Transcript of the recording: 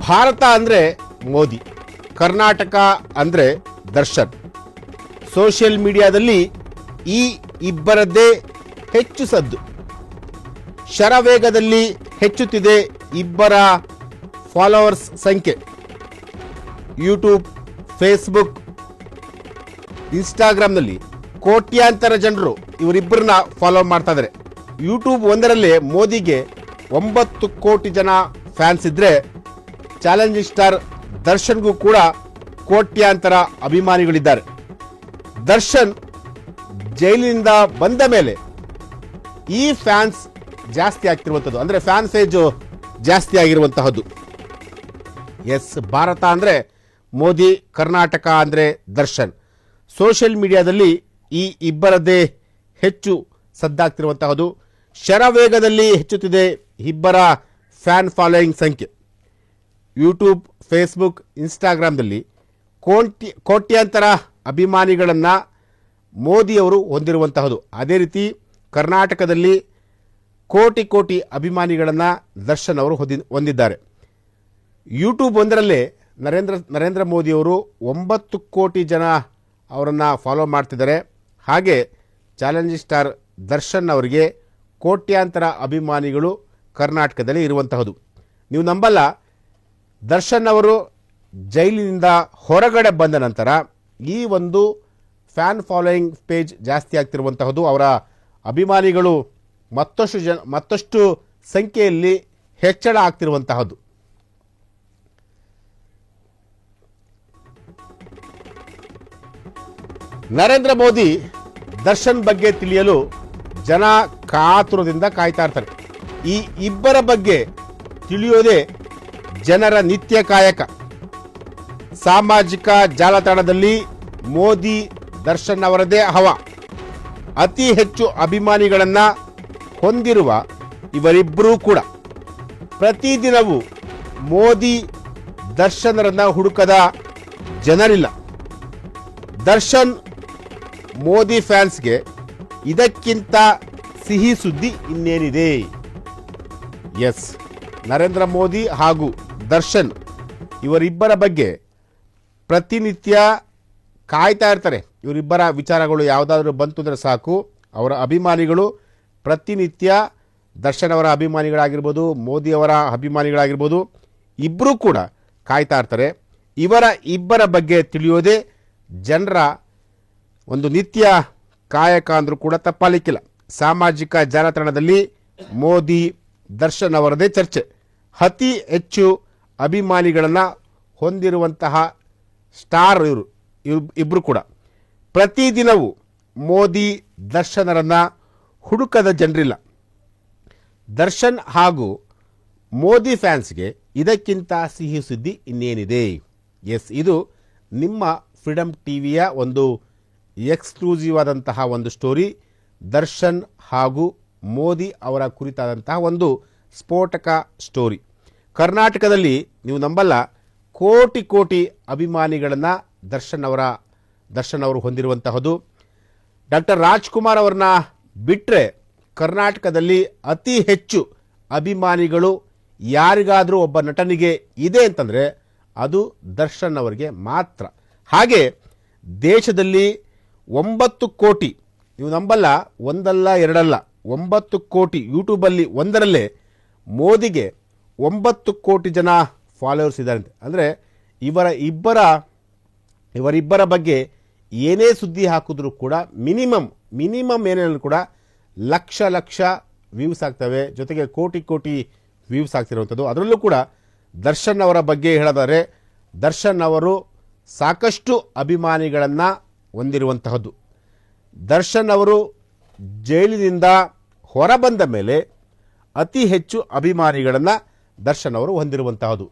ಭಾರತ ಅಂದರೆ ಮೋದಿ, ಕರ್ನಾಟಕ ಅಂದರೆ ದರ್ಶನ್. ಸೋಷಿಯಲ್ ಮೀಡಿಯಾದಲ್ಲಿ ಈ ಇಬ್ಬರದ್ದೇ ಹೆಚ್ಚು ಸದ್ದು. ಶರವೇಗದಲ್ಲಿ ಹೆಚ್ಚುತ್ತಿದೆ ಇಬ್ಬರ ಫಾಲೋವರ್ಸ್ ಸಂಖ್ಯೆ. ಯೂಟ್ಯೂಬ್, ಫೇಸ್ಬುಕ್, ಇನ್ಸ್ಟಾಗ್ರಾಮ್ನಲ್ಲಿ ಕೋಟ್ಯಾಂತರ ಜನರು ಇವರಿಬ್ಬರನ್ನ ಫಾಲೋ ಮಾಡ್ತಾ ಇದ್ದಾರೆ. ಯೂಟ್ಯೂಬ್ ಒಂದರಲ್ಲೇ ಮೋದಿಗೆ 9 ಕೋಟಿ ಜನ ಫ್ಯಾನ್ಸ್ ಇದ್ದರೆ ಚಾಲೆಂಜಿಂಗ್ ಸ್ಟಾರ್ ದರ್ಶನ್ಗೂ ಕೂಡ ಕೋಟ್ಯಾಂತರ ಅಭಿಮಾನಿಗಳಿದ್ದಾರೆ. ದರ್ಶನ್ ಜೈಲಿನಿಂದ ಬಂದ ಮೇಲೆ ಈ ಫ್ಯಾನ್ಸ್ ಜಾಸ್ತಿ ಆಗ್ತಿರುವಂಥದ್ದು, ಅಂದರೆ ಫ್ಯಾನ್ ಪೇಜ್ ಜಾಸ್ತಿ ಆಗಿರುವಂತಹದ್ದು. ಎಸ್, ಭಾರತ ಅಂದರೆ ಮೋದಿ, ಕರ್ನಾಟಕ ಅಂದರೆ ದರ್ಶನ್. ಸೋಷಿಯಲ್ ಮೀಡಿಯಾದಲ್ಲಿ ಈ ಇಬ್ಬರದ್ದೇ ಹೆಚ್ಚು ಸದ್ದಾಗ್ತಿರುವಂತಹದ್ದು. ಶರವೇಗದಲ್ಲಿ ಹೆಚ್ಚುತ್ತಿದೆ ಇಬ್ಬರ ಫ್ಯಾನ್ ಫಾಲೋಯಿಂಗ್ ಸಂಖ್ಯೆ. ಯೂಟ್ಯೂಬ್, ಫೇಸ್ಬುಕ್, ಇನ್ಸ್ಟಾಗ್ರಾಮ್ದಲ್ಲಿ ಕೋಟ್ಯಾಂತರ ಅಭಿಮಾನಿಗಳನ್ನು ಮೋದಿಯವರು ಹೊಂದಿರುವಂತಹದ್ದು. ಅದೇ ರೀತಿ ಕರ್ನಾಟಕದಲ್ಲಿ ಕೋಟಿ ಅಭಿಮಾನಿಗಳನ್ನು ದರ್ಶನ್ ಅವರು ಹೊಂದಿದ್ದಾರೆ. ಯೂಟ್ಯೂಬ್ ಒಂದರಲ್ಲೇ ನರೇಂದ್ರ ಮೋದಿಯವರು 9 ಕೋಟಿ ಜನ ಅವರನ್ನು ಫಾಲೋ ಮಾಡ್ತಿದ್ದಾರೆ. ಹಾಗೆ ಚಾಲೆಂಜಿಂಗ್ ಸ್ಟಾರ್ ದರ್ಶನ್ ಅವರಿಗೆ ಕೋಟ್ಯಾಂತರ ಅಭಿಮಾನಿಗಳು ಕರ್ನಾಟಕದಲ್ಲಿ ಇರುವಂತಹದ್ದು. ನೀವು ನಂಬಲ್ಲ, ದರ್ಶನ್ ಅವರು ಜೈಲಿನಿಂದ ಹೊರಗಡೆ ಬಂದ ನಂತರ ಈ ಒಂದು ಫ್ಯಾನ್ ಫಾಲೋಯಿಂಗ್ ಪೇಜ್ ಜಾಸ್ತಿ ಆಗ್ತಿರುವಂತಹದ್ದು. ಅವರ ಅಭಿಮಾನಿಗಳು ಮತ್ತಷ್ಟು ಸಂಖ್ಯೆಯಲ್ಲಿ ಹೆಚ್ಚಳ ಆಗ್ತಿರುವಂತಹದ್ದು. ನರೇಂದ್ರ ಮೋದಿ ದರ್ಶನ್ ಬಗ್ಗೆ ತಿಳಿಯಲು ಜನ ಕಾತುರದಿಂದ ಕಾಯ್ತಾ ಇರ್ತಾರೆ. ಈ ಇಬ್ಬರ ಬಗ್ಗೆ ತಿಳಿಯೋದೇ ಜನರ ನಿತ್ಯ ಕಾಯಕ. ಸಾಮಾಜಿಕ ಜಾಲತಾಣದಲ್ಲಿ ಮೋದಿ, ದರ್ಶನ್ ಅವರದೇ ಹವ. ಅತಿ ಹೆಚ್ಚು ಅಭಿಮಾನಿಗಳನ್ನು ಹೊಂದಿರುವ ಇವರಿಬ್ಬರೂ ಕೂಡ ಪ್ರತಿದಿನವೂ ಮೋದಿ, ದರ್ಶನರನ್ನ ಹುಡುಕದ ಜನರಿಲ್ಲ. ದರ್ಶನ್ ಮೋದಿ ಫ್ಯಾನ್ಸ್ಗೆ ಇದಕ್ಕಿಂತ ಸಿಹಿ ಸುದ್ದಿ ಇನ್ನೇನಿದೆ? ಎಸ್, ನರೇಂದ್ರ ಮೋದಿ ಹಾಗೂ ದರ್ಶನ್ ಇವರಿಬ್ಬರ ಬಗ್ಗೆ ಪ್ರತಿನಿತ್ಯ ಕಾಯ್ತಾ ಇರ್ತಾರೆ. ಇವರಿಬ್ಬರ ವಿಚಾರಗಳು ಯಾವುದಾದ್ರೂ ಬಂತು ಅಂದರೆ ಸಾಕು, ಅವರ ಅಭಿಮಾನಿಗಳು ಪ್ರತಿನಿತ್ಯ ದರ್ಶನ್ ಅವರ ಅಭಿಮಾನಿಗಳಾಗಿರ್ಬೋದು, ಮೋದಿಯವರ ಅಭಿಮಾನಿಗಳಾಗಿರ್ಬೋದು, ಇಬ್ಬರೂ ಕೂಡ ಕಾಯ್ತಾ ಇರ್ತಾರೆ. ಇಬ್ಬರ ಬಗ್ಗೆ ತಿಳಿಯೋದೇ ಜನರ ಒಂದು ನಿತ್ಯ ಕಾಯಕ ಅಂದರೂ ಕೂಡ ತಪ್ಪಾಲಿಕ್ಕಿಲ್ಲ. ಸಾಮಾಜಿಕ ಜಾಲತಾಣದಲ್ಲಿ ಮೋದಿ, ದರ್ಶನ್ ಅವರದೇ ಚರ್ಚೆ. ಅತಿ ಹೆಚ್ಚು ಅಭಿಮಾನಿಗಳನ್ನು ಹೊಂದಿರುವಂತಹ ಸ್ಟಾರ್ ಇಬ್ಬರು ಕೂಡ ಪ್ರತಿದಿನವೂ ಮೋದಿ, ದರ್ಶನರನ್ನು ಹುಡುಕದ ಜನರಿಲ್ಲ. ದರ್ಶನ್ ಹಾಗೂ ಮೋದಿ ಫ್ಯಾನ್ಸ್ಗೆ ಇದಕ್ಕಿಂತ ಸಿಹಿ ಸುದ್ದಿ ಇನ್ನೇನಿದೆ? ಎಸ್, ಇದು ನಿಮ್ಮ ಫ್ರೀಡಮ್ ಟಿವಿಯ ಒಂದು ಎಕ್ಸ್ಕ್ಲೂಸಿವ್ ಆದಂತಹ ಒಂದು ಸ್ಟೋರಿ. ದರ್ಶನ್ ಹಾಗೂ ಮೋದಿ ಅವರ ಕುರಿತಾದಂತಹ ಒಂದು ಸ್ಫೋಟಕ ಸ್ಟೋರಿ. ಕರ್ನಾಟಕದಲ್ಲಿ ನೀವು ನಂಬಲ್ಲ, ಕೋಟಿ ಅಭಿಮಾನಿಗಳನ್ನು ದರ್ಶನ್ ಅವರು ಹೊಂದಿರುವಂತಹದ್ದು. ಡಾಕ್ಟರ್ ರಾಜ್ಕುಮಾರ್ ಅವರನ್ನ ಬಿಟ್ಟರೆ ಕರ್ನಾಟಕದಲ್ಲಿ ಅತಿ ಹೆಚ್ಚು ಅಭಿಮಾನಿಗಳು ಯಾರಿಗಾದರೂ ಒಬ್ಬ ನಟನಿಗೆ ಇದೆ ಅಂತಂದರೆ ಅದು ದರ್ಶನ್ ಅವರಿಗೆ ಮಾತ್ರ. ಹಾಗೆ ದೇಶದಲ್ಲಿ 9 ಕೋಟಿ, ನೀವು ನಂಬಲ್ಲ, ಒಂದಲ್ಲ ಎರಡಲ್ಲ, 9 ಕೋಟಿ ಯೂಟ್ಯೂಬಲ್ಲಿ ಒಂದರಲ್ಲೇ ಮೋದಿಗೆ 9 ಕೋಟಿ ಜನ ಫಾಲೋವರ್ಸ್ ಇದ್ದಾರೆ. ಅಂದರೆ ಇವರಿಬ್ಬರ ಬಗ್ಗೆ ಏನೇ ಸುದ್ದಿ ಹಾಕಿದ್ರೂ ಕೂಡ ಮಿನಿಮಮ್ ಏನೇನು ಕೂಡ ಲಕ್ಷ ವ್ಯೂಸ್ ಆಗ್ತವೆ, ಜೊತೆಗೆ ಕೋಟಿ ವ್ಯೂಸ್ ಆಗ್ತಿರುವಂಥದ್ದು. ಅದರಲ್ಲೂ ಕೂಡ ದರ್ಶನ್ ಅವರ ಬಗ್ಗೆ ಹೇಳೋದಾದರೆ ದರ್ಶನ್ ಅವರು ಸಾಕಷ್ಟು ಅಭಿಮಾನಿಗಳನ್ನು ಹೊಂದಿರುವಂತಹದ್ದು. ದರ್ಶನ್ ಅವರು ಜೈಲಿನಿಂದ ಹೊರಬಂದ ಮೇಲೆ ಅತಿ ಹೆಚ್ಚು ಅಭಿಮಾನಿಗಳನ್ನು ದರ್ಶನ್ ಅವರು ಹೊಂದಿರುವಂತಹದ್ದು.